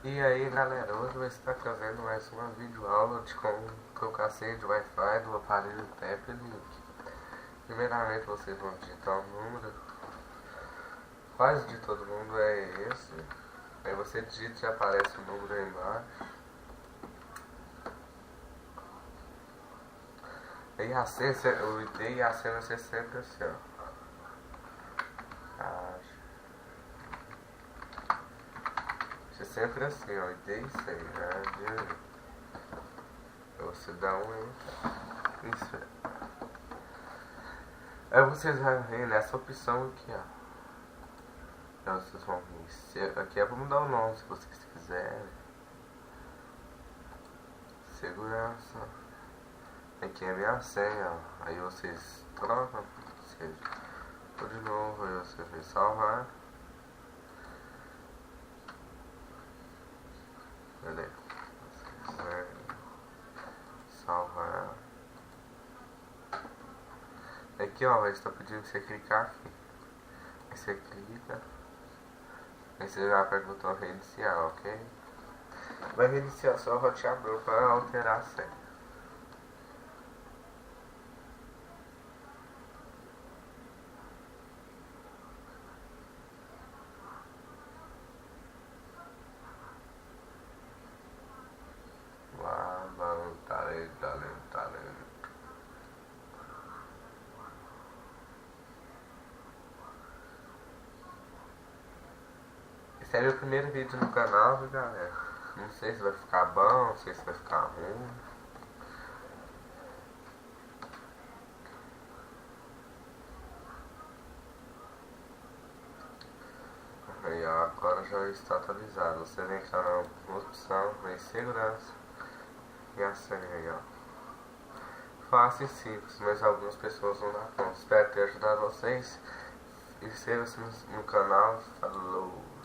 E aí galera, hoje eu vou estar fazendo mais uma videoaula de como trocar senha de Wi-Fi do aparelho TP-Link. Primeiramente vocês vão digitar o número, quase de todo mundo é esse. Aí você digita e aparece o número aí embaixo. Aí a senha, o ID e a senha vai ser sempre assim, ó. Vai ser sempre assim, ó, ID e senha, né? Aí você dá um enter. Isso é. Aí vocês vão ver nessa opção aqui, ó. Então vocês vão vir. Aqui é pra mudar o nome se vocês quiserem. Segurança. Aqui é a minha senha, ó. Aí vocês trocam. Vocês... de novo, aí você vai salvar. Beleza. Se quiser salvar. Aqui ó, vai estar pedindo pra você clicar aqui. Aí você clica. Aí você já aperta o botão reiniciar, ok? Vai reiniciar só o roteador para alterar a senha. Lá, tá lento. Esse é meu primeiro vídeo no canal, viu galera? Não sei se vai ficar bom, não sei se vai ficar ruim. Aí ó, agora já está atualizado. Você vem aqui na opção, vem segurança e a senha aí ó. Fácil e simples, mas algumas pessoas não dá conta. Espero ter ajudado vocês. Inscreva-se no canal. Falou!